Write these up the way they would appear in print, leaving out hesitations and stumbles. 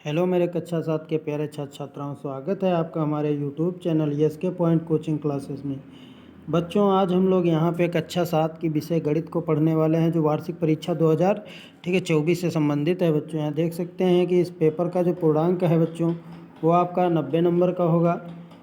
Hello मेरे कक्षा 7 के प्यारे छात्र छात्राओं, स्वागत है आपका हमारे YouTube channel SK point coaching classes में। बच्चों, आज हम लोग यहाँ पे कक्षा 7 की विषय गणित को पढ़ने वाले हैं, जो वार्षिक परीक्षा 2024 से संबंधित है। बच्चों यहाँ देख सकते हैं कि इस पेपर का जो पूर्णांक है बच्चों, वो आपका 90 नंबर का होगा।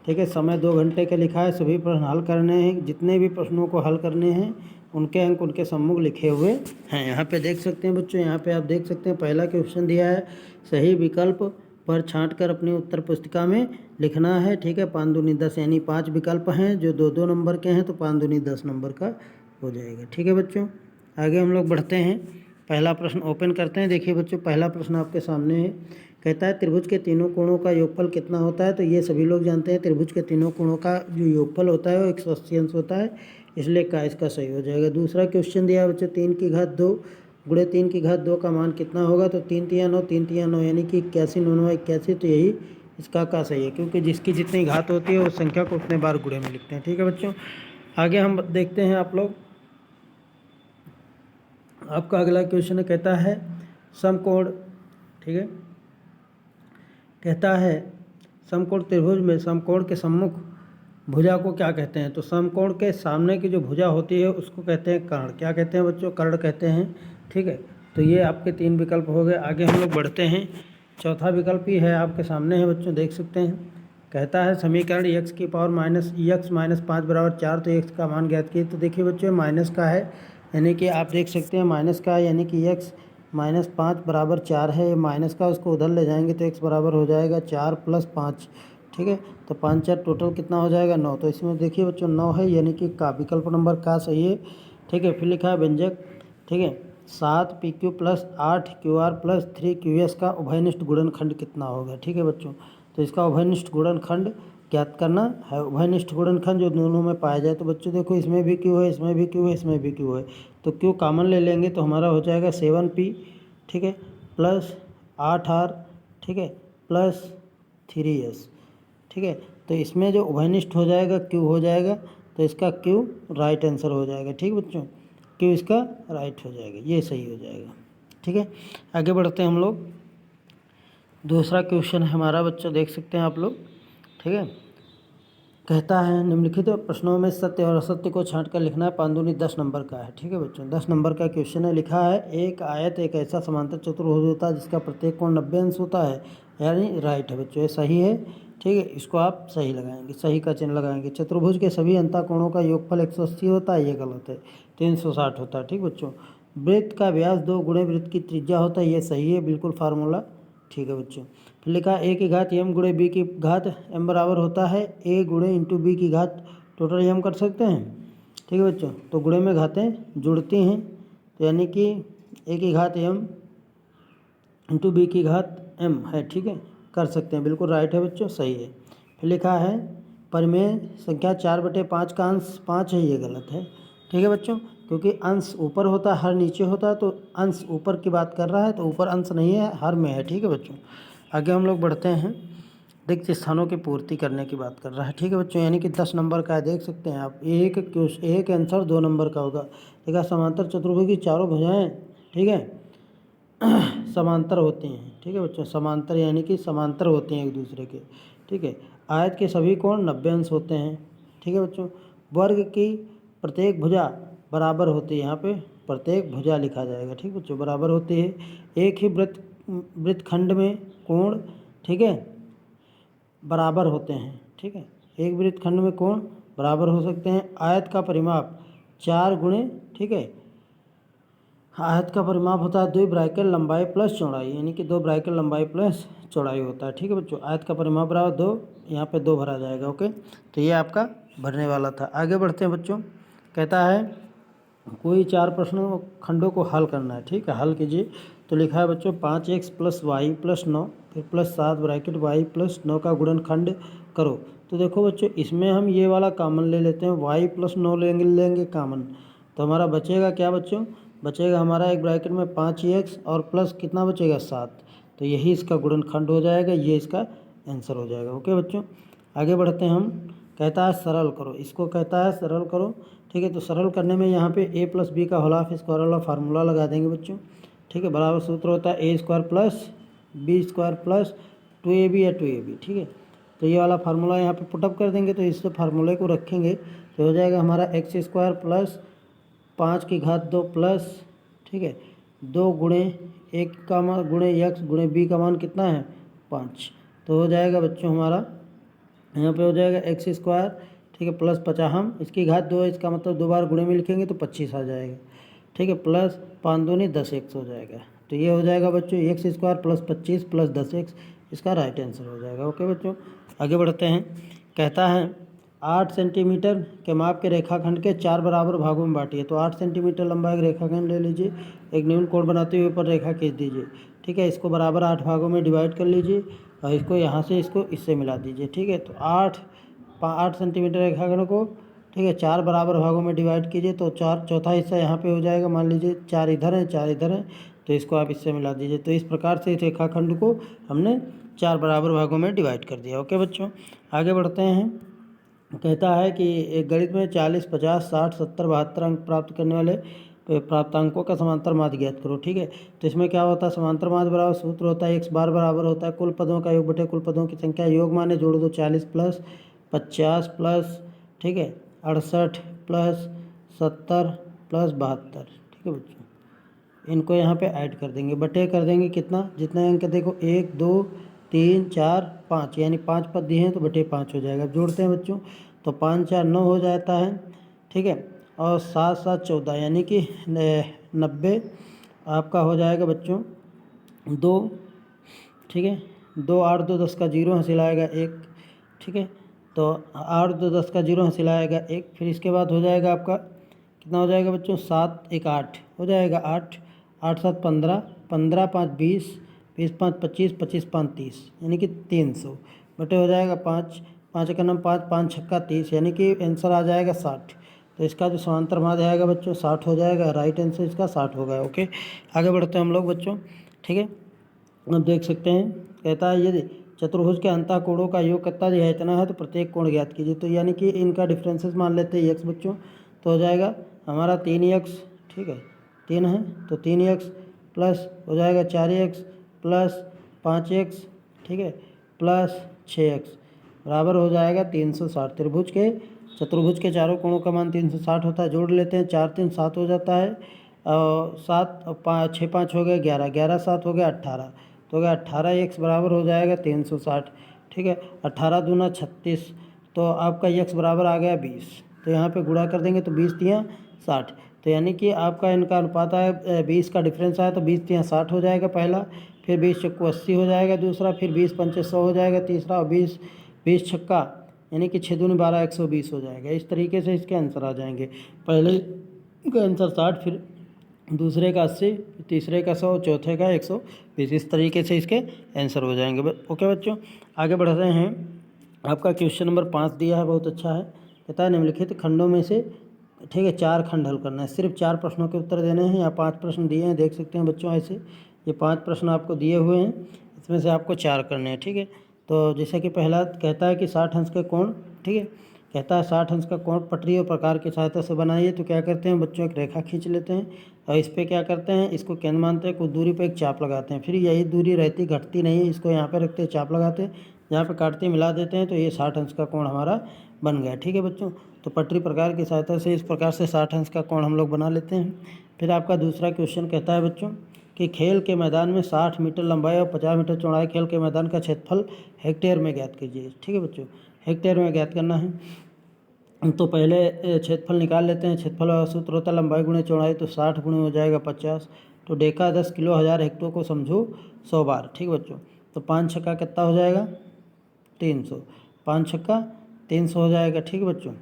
ठीक है, समय 2 घंटे का लिखा है। सभी प्रश्न हल करने हैं। जितने भी प्रश्नों को हल करने हैं उनके अंक उनके सम्मुख लिखे हुए हैं। यहाँ पे देख सकते हैं बच्चों, यहाँ पे आप देख सकते हैं पहला क्वेश्चन दिया है, सही विकल्प पर छांटकर अपनी उत्तर पुस्तिका में लिखना है। ठीक है, 5 दूनी 10 यानी 5 विकल्प हैं जो 2-2 नंबर के हैं, तो 5 दूनी 10 नंबर का हो जाएगा। ठीक है बच्चों, आगे हम लोग बढ़ते हैं। पहला प्रश्न ओपन करते हैं। देखिए बच्चों, पहला प्रश्न आपके सामने है। कहता है त्रिभुज के तीनों कोणों का योगफल कितना होता है। तो ये सभी लोग जानते हैं, त्रिभुज के तीनों कोणों का जो योगफल होता है वो 180 अंश होता है, इसलिए का इसका सही हो जाएगा। दूसरा क्वेश्चन दिया बच्चों, 3 की घात 2 गुणे 3 की घात 2 का मान कितना होगा। तो 3 तिया 9, 3 तिया 9 यानी कि 81, 9 9 81, तो यही इसका का सही है, क्योंकि जिसकी जितनी घात होती है उस संख्या को उतने बार गुणे में लिखते हैं। ठीक है बच्चों, आगे हम देखते हैं। आप लोग, आपका अगला क्वेश्चन कहता है समकोण। ठीक है, कहता है समकोण त्रिभुज में समकोण के सम्मुख भुजा को क्या कहते हैं। तो समकोण के सामने की जो भुजा होती है उसको कहते हैं कर्ण। क्या कहते हैं बच्चों? कर्ण कहते हैं। ठीक है, तो ये आपके 3 विकल्प हो गए। आगे हम लोग बढ़ते हैं। चौथा विकल्प ही है, आपके सामने है बच्चों, देख सकते हैं। कहता है समीकरण x की पावर -5 बराबर 4, तो x का मान ज्ञात कीजिए। तो देखिए बच्चों, माइनस का है, यानी कि आप देख सकते हैं माइनस का, यानी कि x -5 बराबर 4 है। माइनस का उसको उधर ले जाएंगे तो x बराबर हो जाएगा 4 + 5। ठीक है, तो 5 4 टोटल कितना हो जाएगा? 9। तो इसमें देखिए बच्चों 9 है, यानी कि का विकल्प नंबर का सही है। ठीक है, फिर लिखा है व्यंजक। ठीक है, 7 PQ + 8 QR + 3 QS का उभयनिष्ठ गुणनखंड कितना होगा। ठीक है बच्चों, तो इसका उभयनिष्ठ गुणनखंड ज्ञात करना है। उभयनिष्ठ गुणनखंड जो दोनों में पाया जाए, तो बच्चों देखो इसमें भी Q है, इसमें भी Q है, इसमें भी Q है, तो Q कॉमन ले लेंगे तो हमारा हो जाएगा 7P। ठीक है, + 8R। ठीक है, + 3S। ठीक है, तो इसमें जो उभयनिष्ठ हो जाएगा Q हो जाएगा, तो इसका Q राइट आंसर हो जाएगा। ठीक बच्चों, Q इसका राइट हो जाएगा, ये सही हो जाएगा। ठीक है, आगे बढ़ते हैं हम लोग। दूसरा क्वेश्चन है हमारा बच्चों, देख सकते हैं आप लोग। ठीक है, कहता है निम्नलिखित प्रश्नों में सत्य और असत्य को छांटकर लिखना है। 5 दूनी 10 नंबर का है। ठीक है बच्चों, 10 नंबर का क्वेश्चन है। लिखा है एक आयत एक ऐसा समांतर चतुर्भुज होता है जिसका प्रत्येक कोण 90 अंश होता है, यानी राइट है बच्चों, ये सही है। ठीक है, इसको आप सही लगाएंगे, सही का चिन्ह लगाएंगे। चतुर्भुज के सभी अंतःकोणों का योगफल 180 होता है, ये गलत है, 360 होता है। ठीक बच्चों, वृत्त का व्यास 2 गुणे वृत्त की त्रिज्या होता है, ये सही है, बिल्कुल फार्मूला ठीक है बच्चों। फिर लिखा a की घात m गुणे b की घात m बराबर होता है a गुणे इंटू बी की घात टोटल m कर सकते हैं। ठीक है बच्चों, तो गुणे में घातें जुड़ती हैं, तो यानी कि a की घात m इंटू बी की घात m है। ठीक है, कर सकते हैं, बिल्कुल राइट है बच्चों, सही है। फिर लिखा है परिमेय संख्या 4/5 का अंश 5 है, ये गलत है। ठीक है बच्चों, क्योंकि अंश ऊपर होता है, हर नीचे होता है, तो अंश ऊपर की बात कर रहा है, तो ऊपर अंश नहीं है, हर में है। ठीक है बच्चों, आगे हम लोग बढ़ते हैं। रिक्त स्थानों की पूर्ति करने की बात कर रहा है। ठीक है बच्चों, यानी कि 10 नंबर का है, देख सकते हैं आप। एक आंसर 2 नंबर का होगा। देखा, समांतर चतुर्भुज की चारों भुजाएं, ठीक है, समांतर होती हैं। ठीक है बच्चों, समांतर यानी कि समांतर होती हैं एक दूसरे के। ठीक है, आयत के सभी कोण 90 अंश होते हैं। ठीक है बच्चों, वर्ग की प्रत्येक भुजा बराबर होती है, यहाँ पे प्रत्येक भुजा लिखा जाएगा। ठीक बच्चों, बराबर होती है। एक ही वृत्तखंड में कोण, ठीक है, बराबर होते हैं। ठीक है, एक वृत्तखंड में कोण बराबर हो सकते हैं। आयत का परिमाप 4 गुणे, ठीक है, आयत का परिमाप होता है 2 ब्रैकेट लंबाई प्लस चौड़ाई, यानी कि 2 ब्रैकेट लंबाई प्लस चौड़ाई होता है। ठीक है बच्चों, आयत का परिमाप बराबर 2, यहाँ पे 2 भरा जाएगा। ओके, तो ये आपका भरने वाला था। आगे बढ़ते हैं बच्चों। कहता है कोई 4 प्रश्नों खंडों को हल करना है। ठीक है, हल कीजिए। तो लिखा है बच्चों 5x + y + 9 फिर +7 ब्रैकेट y + 9 का गुणनखंड करो। तो देखो बच्चों, इसमें हम ये वाला कॉमन ले लेते हैं, y + 9 लेंगे कॉमन, तो हमारा बचेगा क्या बच्चों? बचेगा हमारा एक ब्रैकेट में 5x और प्लस कितना बचेगा 7, तो यही इसका गुणनखंड हो जाएगा, ये इसका आंसर हो जाएगा। ओके बच्चों, आगे बढ़ते हैं हम। कहता है सरल करो, इसको कहता है सरल करो। ठीक है, तो सरल करने में यहाँ पे a + b का होल हाफ स्क्वायर वाला फार्मूला लगा देंगे बच्चों। ठीक है, बराबर सूत्र होता है a² + B square plus 2ab या 2ab, ठीक है। तो ये वाला फार्मूला यहाँ पे पुटअप कर देंगे, तो इस फार्मूले को रखेंगे तो हो जाएगा हमारा एक्स स्क्वायर प्लस 5 की घात 2 प्लस, ठीक है, 2 गुणे 1 का मान गुणे एक्स गुणे बी का मान कितना है 5। तो हो जाएगा बच्चों हमारा यहाँ पे हो जाएगा एक्स स्क्वायर, ठीक है, प्लस 50, हम इसकी घात 2 है, इसका मतलब 2 बार गुणे में लिखेंगे तो 25 आ जाएगा, ठीक है, प्लस 5 दूनी 10x हो जाएगा। तो ये हो जाएगा बच्चों x square plus 25 plus 10x, इसका राइट आंसर हो जाएगा। ओके बच्चों, आगे बढ़ते हैं। कहता है 8 सेंटीमीटर के माप के रेखाखंड के 4 बराबर भागों में बांटिए। तो 8 सेंटीमीटर लंबा एक रेखाखंड ले लीजिए, एक न्यून कोण बनाते हुए ऊपर रेखा खींच दीजिए, ठीक है, इसको बराबर 8 भागों में डिवाइड कर लीजिए और इसको यहाँ से इसको इससे मिला दीजिए, ठीक है। तो 8 सेंटीमीटर रेखाखंड को, ठीक है, 4 बराबर भागों में डिवाइड कीजिए, तो चौथा हिस्सा यहाँ पे हो जाएगा, मान लीजिए 4 इधर है 4 इधर है, तो इसको आप इससे मिला दीजिए। तो इस प्रकार से इस रेखाखंड को हमने 4 बराबर भागों में डिवाइड कर दिया। ओके बच्चों, आगे बढ़ते हैं। कहता है कि एक गणित में 40, 50, 60, 70, 72 अंक प्राप्त करने वाले प्राप्तांकों का समांतर माध्य ज्ञात करो, ठीक है। तो इसमें क्या होता है, समांतर माध्य बराबर सूत्र होता है x बार बराबर होता है कुल पदों का योग बटे कुल पदों की संख्या, योग माने जोड़ दो 40 प्लस 50 प्लस, ठीक है, 68 प्लस 70 प्लस 72, ठीक है बच्चों। इनको यहाँ पे ऐड कर देंगे, बटे कर देंगे कितना, जितने अंक देखो 1 2 3 4 5, यानी 5 पद दिए हैं तो बटे 5 हो जाएगा। जोड़ते हैं बच्चों, तो 5 4 9 हो जाता है, ठीक है, और 7 7 14, यानी कि 90 आपका हो जाएगा बच्चों 2, ठीक है, 2 8 2 10 का 0 हासिल आएगा 1, ठीक है। तो 8 2 10 का 0 हासिल आएगा 1, फिर इसके बाद हो जाएगा आपका कितना हो जाएगा बच्चों 7 1 8 हो जाएगा 8 8 7 15 15 5 20 20 5 25 25 5 30, यानी कि 300 बटे हो जाएगा 5 5 का नाम 5 5 छक्का 30, यानी कि आंसर आ जाएगा 60। तो इसका जो समांतर माध्य आएगा बच्चों 60 हो जाएगा, राइट आंसर इसका 60 होगा। ओके, आगे बढ़ते हैं हम लोग बच्चों, ठीक है। अब देख सकते हैं, कहता है यदि चतुर्भुज के अंतः कोणों का योग कितना दिया इतना है तो प्रत्येक कोण ज्ञात कीजिए। तो यानी कि इनका डिफरेंसेस मान लेते हैं x बच्चों, तो हो जाएगा हमारा 3x, ठीक है, 3 है तो 3x प्लस हो जाएगा 4x प्लस 5x, ठीक है, प्लस 6x बराबर हो जाएगा 360। त्रिभुज के चतुर्भुज के चारों कोणों का मान 360 होता है। जोड़ लेते हैं, 4 3 7 हो जाता है, और 7 5 6 5 हो गया 11 11 7 हो गया 18, तो हो गया 18x बराबर हो जाएगा 360, ठीक है। 18 दूना 36, तो आपका x बराबर आ गया 20। तो यहाँ पे गुणा कर देंगे तो 20 तियाँ 60, तो यानी कि आपका इनका अनुपात है 20 का डिफरेंस आया तो 20 तियाँ 60 हो जाएगा पहला, फिर 20 चक्कू 80 हो जाएगा दूसरा, फिर 20 पंचे 100 हो जाएगा तीसरा, और 20 छक्का यानी कि 6 दूनी 12 120 हो जाएगा। इस तरीके से इसके आंसर आ जाएंगे, पहले का आंसर 60, फिर दूसरे का 80, तीसरे का 100, चौथे का 120, इस तरीके से इसके आंसर हो जाएंगे। ओके बच्चों, आगे बढ़ रहे हैं। आपका क्वेश्चन नंबर 5 दिया है, बहुत अच्छा है। कहता है निम्नलिखित खंडों में से, ठीक है, 4 खंड हल करना है, सिर्फ 4 प्रश्नों के उत्तर देने हैं। यहाँ 5 प्रश्न दिए हैं, देख सकते हैं बच्चों, ऐसे ये 5 प्रश्न आपको दिए हुए हैं, इसमें से आपको 4 करने हैं, ठीक है। तो जैसे कि पहला कहता है कि 60 अंश के कोण, ठीक है, कहता है 60 अंश का कोण पटरी और प्रकार की सहायता से बनाइए। तो क्या करते हैं बच्चों, एक रेखा खींच लेते हैं और इस पर क्या करते हैं, इसको केंद्र मानते हैं, कुछ दूरी पर एक चाप लगाते हैं, फिर यही दूरी रहती घटती नहीं, इसको यहाँ पर रखते हैं, चाप लगाते हैं, यहाँ पे काटते मिला देते हैं, तो ये 60 अंश का कोण हमारा बन गया, ठीक है बच्चों। तो पटरी प्रकार की सहायता से इस प्रकार से 60 अंश का कोण हम लोग बना लेते हैं। फिर आपका दूसरा क्वेश्चन कहता है बच्चों कि खेल के मैदान में 60 मीटर लंबाई और 50 मीटर चौड़ाई खेल के मैदान का क्षेत्रफल हेक्टेयर में ज्ञात कीजिए, ठीक है बच्चों, हेक्टेयर में ज्ञात करना है। तो पहले क्षेत्रफल निकाल लेते हैं। क्षेत्रफल का सूत्र होता है लंबाई गुणे चौड़ाई, तो 60 गुणे हो जाएगा 50, तो डेका 10 किलो 1000 हेक्टो को समझो 100 बार, ठीक है बच्चों। तो 5 छक्का कितना हो जाएगा 300, 5 छक्का 300 हो जाएगा, ठीक है बच्चों,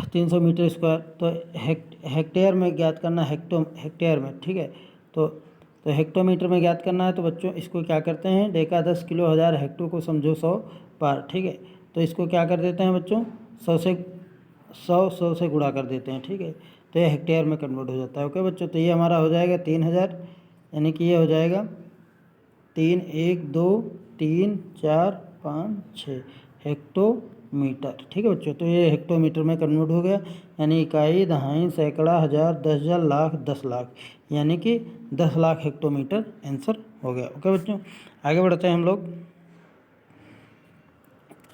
300 मीटर स्क्वायर। तो हेक्टेयर में ज्ञात करना, हेक्टेयर में, ठीक है। तो हेक्टोमीटर में ज्ञात करना है। तो बच्चों इसको क्या करते हैं, डेका 10 किलो 1000 हेक्टो को समझो 100 बार, ठीक है। तो इसको क्या कर देते हैं बच्चों, 100 से गुणा कर देते हैं, ठीक है। तो ये हेक्टेयर में कन्वर्ट हो जाता है। ओके बच्चों, तो ये हमारा हो जाएगा 3000, यानी कि ये हो जाएगा 3 1 2 3 4 5 6 हेक्टोमीटर, ठीक है बच्चों। तो ये हेक्टोमीटर में कन्वर्ट हो गया, यानी इकाई, दहाई, सैकड़ा, हज़ार, 10,000, लाख, 10 लाख, यानी कि 10 लाख हेक्टोमीटर आंसर हो गया। ओके बच्चों, आगे बढ़ते हैं हम लोग।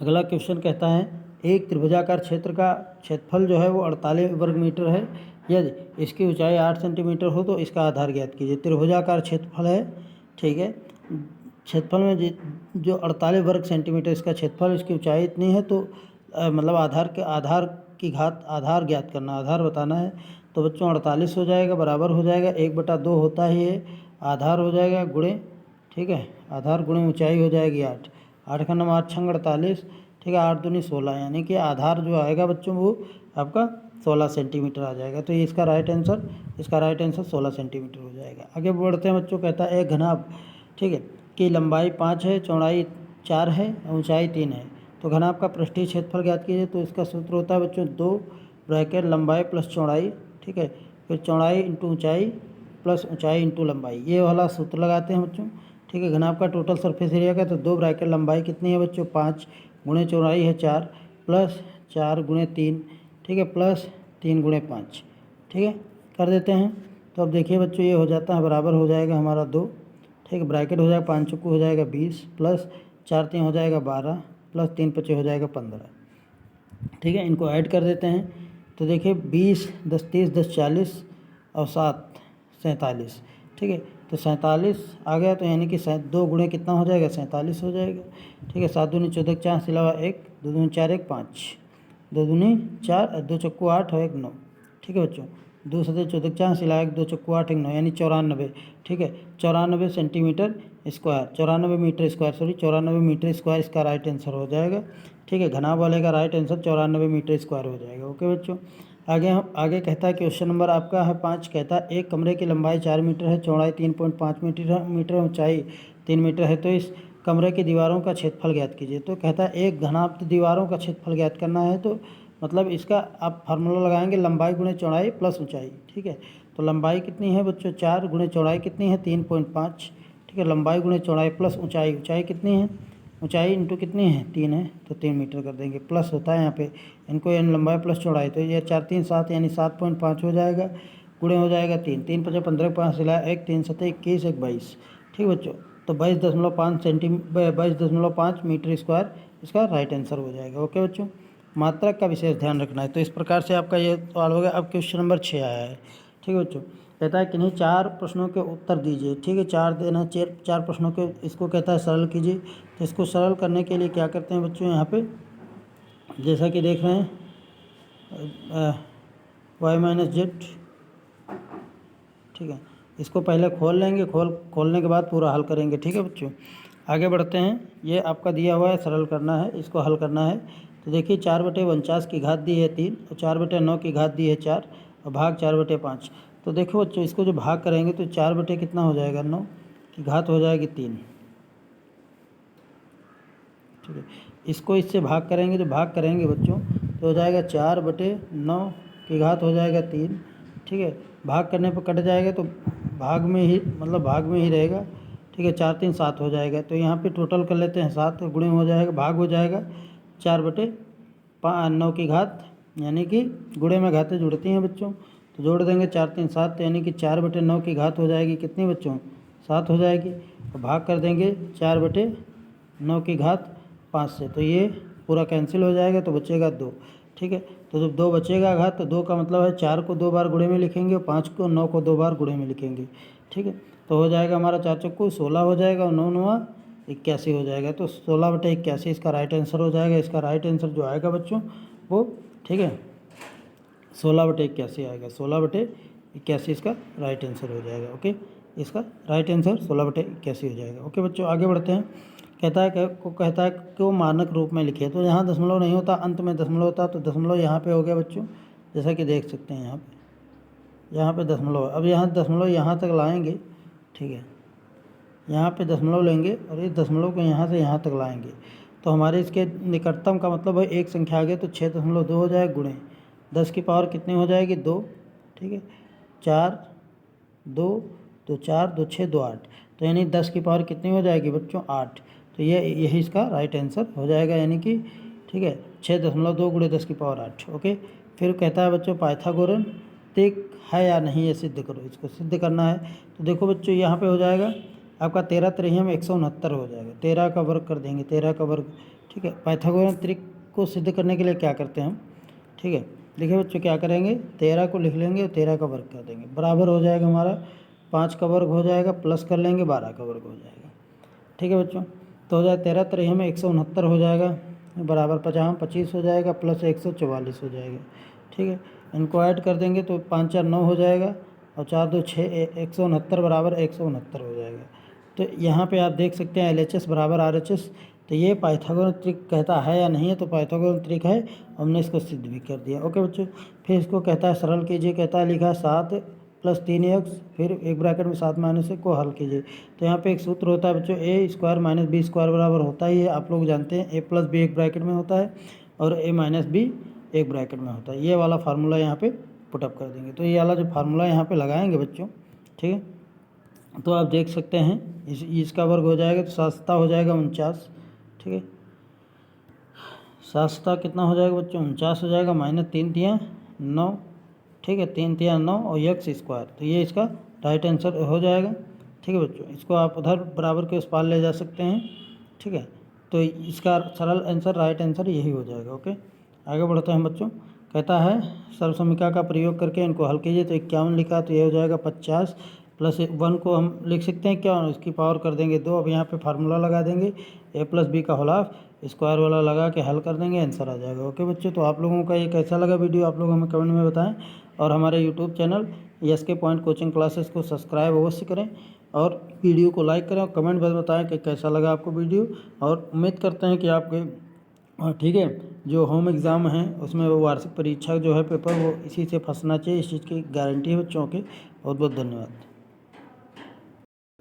अगला क्वेश्चन कहता है एक त्रिभुजाकार क्षेत्र का क्षेत्रफल जो है वो 48 वर्ग मीटर है, यदि इसकी ऊंचाई 8 सेंटीमीटर हो तो इसका आधार ज्ञात कीजिए। त्रिभुजाकार क्षेत्रफल है, ठीक है, क्षेत्रफल में जो 48 वर्ग सेंटीमीटर इसका क्षेत्रफल, इसकी ऊंचाई इतनी है, तो मतलब आधार ज्ञात करना, आधार बताना है। तो बच्चों 48 हो जाएगा, बराबर हो जाएगा 1/2 होता ही है, आधार हो जाएगा गुणे, ठीक है, आधार गुणे ऊंचाई हो जाएगी 8, 8 का नाम 8 छंग 48, ठीक है, 8 दूनी 16, यानी कि आधार जो आएगा बच्चों वो आपका 16 सेंटीमीटर आ जाएगा। तो ये इसका राइट आंसर 16 सेंटीमीटर हो जाएगा। आगे बढ़ते हैं बच्चों, कहता है एक घनाभ, ठीक है, की लंबाई 5 है, चौड़ाई 4 है, ऊंचाई 3 है, तो घनाभ का पृष्ठीय क्षेत्रफल ज्ञात कीजिए। तो इसका सूत्र होता है बच्चों 2 ब्रैकेट लंबाई प्लस चौड़ाई, ठीक है, फिर चौड़ाई इंटू ऊंचाई प्लस ऊंचाई इंटू लंबाई, ये वाला सूत्र लगाते हैं बच्चों, ठीक है। घनाभ का टोटल सरफेस एरिया का, तो 2 ब्रैकेट लंबाई कितनी है बच्चों 5 गुणे चौड़ाई है 4 प्लस 4 गुणे 3, ठीक है, प्लस 3 गुणे 5, ठीक है, कर देते हैं। तो अब देखिए बच्चों ये हो जाता है, बराबर हो जाएगा हमारा 2, ठीक है, ब्रैकेट हो जाएगा 5 चौको हो जाएगा 20 प्लस 4 3 हो जाएगा 12 प्लस 3 5 हो जाएगा 15, ठीक है, इनको ऐड कर देते हैं। तो देखिए 20 10 30 10 40 और 7 47, ठीक है, तो 47 आ गया, तो यानी कि 2 गुणे कितना हो जाएगा 47 हो जाएगा, ठीक है। 7 दूनी 14 4 से अलावा 1 2 दूनी 4 1 5 2 दूनी 4 2 चक्कू 8 और 1 9, ठीक है बच्चों, 2 7 14 4 से अलावा 1 2 चक्कू 8 1 9, यानी 94, ठीक है, 94 centimetre square, 94 metre square, sorry 94 metre square इसका राइट आंसर हो जाएगा, ठीक है। घनाभ वाले का राइट आंसर 94 मीटर स्क्वायर हो जाएगा। ओके बच्चों, आगे कहता है क्वेश्चन नंबर आपका है 5, कहता है एक कमरे की लंबाई 4 मीटर है, चौड़ाई 3.5 मीटर, ऊंचाई 3 मीटर है, तो इस कमरे की दीवारों का क्षेत्रफल ज्ञात कीजिए। तो कहता है एक घनाभ दीवारों का क्षेत्रफल ज्ञात करना है, तो मतलब इसका आप फार्मूला लगाएंगे लंबाई गुणे चौड़ाई प्लस ऊंचाई, ठीक है। तो लंबाई कितनी है बच्चों 4 गुणे चौड़ाई कितनी है 3.5, ठीक है, लंबाई गुणे चौड़ाई प्लस ऊंचाई कितनी है, ऊंचाई इंटू कितनी है 3 है, तो 3 मीटर कर देंगे, प्लस होता है यहाँ पे, इनको यानी लंबाई प्लस चौड़ाई, तो ये 4 3 7 यानी 7.5 हो जाएगा, गुणे हो जाएगा 3 3 5 15 5 सिला 1 3 7 21 1 22, ठीक बच्चों, तो 22.5 मीटर स्क्वायर इसका राइट आंसर हो जाएगा। ओके बच्चों, मात्रक का विशेष ध्यान रखना है। तो इस प्रकार से आपका ये सवाल हो गया। अब क्वेश्चन नंबर 6 आया है, ठीक है बच्चों, कहता है किन्हीं 4 प्रश्नों के उत्तर दीजिए, ठीक है, 4 देना 4 प्रश्नों के, इसको कहता है सरल कीजिए। तो इसको सरल करने के लिए क्या करते हैं बच्चों, यहाँ पे जैसा कि देख रहे हैं y-z, ठीक है, इसको पहले खोल लेंगे, खोलने के बाद पूरा हल करेंगे, ठीक है बच्चों। आगे बढ़ते हैं, ये आपका दिया हुआ है, सरल करना है, इसको हल करना है। तो देखिए 4/49 की घात दी है 3 और 4/9 की घात दी है 4 और भाग 4/5। तो देखो बच्चों इसको जो भाग करेंगे तो 4 कितना हो जाएगा 9 की घात हो जाएगी 3, ठीक है। इसको इससे भाग करेंगे, तो भाग करेंगे बच्चों तो हो जाएगा 4/9 की घात हो जाएगा 3, ठीक है, भाग करने पर कट जाएगा तो भाग में ही रहेगा, ठीक है, 4 3 7 हो जाएगा। तो यहाँ पे टोटल कर लेते हैं 7 गुणे हो जाएगा, भाग हो जाएगा 4/9 की घात, यानी कि गुणे में घातें जुड़ती हैं बच्चों, तो जोड़ देंगे 4 3 7, यानी कि 4/9 की घात हो जाएगी कितनी बच्चों 7 हो जाएगी, तो भाग कर देंगे 4/9 की घात 5 से, तो ये पूरा कैंसिल हो जाएगा, तो बचेगा 2, ठीक है। तो जब 2 बचेगा घात, तो 2 का मतलब है 4 को 2 बार गुणे में लिखेंगे और 5 को 9 को 2 बार गुणे में लिखेंगे, ठीक है। तो हो जाएगा हमारा 4 चक्कू 16 हो जाएगा और 9 9 81 हो जाएगा, तो 16/81 इसका राइट आंसर हो जाएगा। इसका राइट आंसर जो आएगा बच्चों वो, ठीक है, 16/81 आएगा, 16/81 इसका राइट आंसर हो जाएगा। ओके, इसका राइट आंसर 16/81 हो जाएगा। ओके बच्चों, आगे बढ़ते हैं। कहता है कि वो मानक रूप में लिखे, तो यहाँ दशमलव नहीं होता, अंत में दशमलव होता, तो दशमलव यहाँ पे हो गया बच्चों, जैसा कि देख सकते हैं यहाँ पे दशमलव। अब यहाँ दशमलव यहाँ तक लाएंगे, ठीक है, यहाँ पे दशमलव लेंगे और इस दशमलव को यहाँ से यहाँ तक लाएंगे, तो हमारे इसके निकटतम का मतलब है एक संख्या आ गई, तो 6.2 हो जाएगा, गुणे 10 की पावर कितनी हो जाएगी 2, ठीक है, 4 2 तो 4 2 6 2 8, तो यानी 10 की पावर कितनी हो जाएगी बच्चों 8, तो यही इसका राइट आंसर हो जाएगा, यानी कि, ठीक है, 6.2 गुणे 10 की पावर 8। ओके, फिर कहता है बच्चों पाइथागोरन तिक है या नहीं ये सिद्ध करो, इसको सिद्ध करना है। तो देखो बच्चों यहाँ पे हो जाएगा, आपका 13 त्रिहियम 169 हो जाएगा। 13 का वर्ग कर देंगे, 13 का वर्ग, ठीक है। पाइथागोरस त्रिक को सिद्ध करने के लिए क्या करते हैं हम, ठीक है। देखिए बच्चों क्या करेंगे, 13 को लिख लेंगे और 13 का वर्ग कर देंगे, बराबर हो जाएगा हमारा 5 का वर्ग हो जाएगा, प्लस कर लेंगे 12 का वर्ग हो जाएगा, ठीक है बच्चों। तो हो जाए 13 त्रिहियम 169 हो जाएगा, बराबर 50 25 हो जाएगा, प्लस 144 हो जाएगा, ठीक है। इनको ऐड कर देंगे तो 5 4 9 हो जाएगा और 4 2 6 169 बराबर 169 हो जाएगा। तो यहाँ पे आप देख सकते हैं LHS बराबर RHS। तो ये पाइथागोरस त्रिक कहता है या नहीं है, तो पाइथागोरस त्रिक है, हमने इसको सिद्ध भी कर दिया। ओके बच्चों, फिर इसको कहता है सरल कीजिए, कहता है लिखा 7 + 3x, फिर एक ब्रैकेट में 7 - 1 को हल कीजिए। तो यहाँ पे एक सूत्र होता है बच्चों, a² - b² बराबर होता ही है, आप लोग जानते हैं। a + b एक ब्रैकेट में होता है और a - b एक ब्रैकेट में होता है। ये वाला फार्मूला यहाँ पे पुटअप कर देंगे। तो ये वाला जो फार्मूला यहाँ पे लगाएंगे बच्चों, ठीक है। तो आप देख सकते हैं इसका वर्ग हो जाएगा तो 7 हो जाएगा 49, ठीक है। 7 कितना हो जाएगा बच्चों, 49 हो जाएगा, -3 तियाँ 9, ठीक है, 3 तियाँ 9 और x²। तो ये इसका राइट आंसर हो जाएगा, ठीक है बच्चों। इसको आप उधर बराबर के उस पार ले जा सकते हैं, ठीक है। तो इसका सरल आंसर, राइट आंसर यही हो जाएगा। ओके, आगे बढ़ते हैं बच्चों। कहता है सर्वसमीकरण का प्रयोग करके इनको हल कीजिए। तो 51 लिखा तो ये हो जाएगा 50 प्लस 1 को हम लिख सकते हैं क्या, उसकी पावर कर देंगे 2। अब यहाँ पे फार्मूला लगा देंगे, a + b का होल हाफ स्क्वायर वाला लगा के हल कर देंगे, आंसर आ जाएगा। ओके बच्चों, तो आप लोगों का ये कैसा लगा वीडियो, आप लोग हमें कमेंट में बताएं। और हमारे YouTube channel SK point coaching classes को सब्सक्राइब अवश्य करें और वीडियो को लाइक करें और कमेंट में बताएं कि कैसा लगा आपको वीडियो। और उम्मीद करते हैं कि आपके ठीक है, जो होम एग्ज़ाम हैं उसमें वो वार्षिक परीक्षा जो है पेपर, वो इसी से फंसना चाहिए, इस चीज़ की गारंटी है बच्चों की। बहुत बहुत धन्यवाद।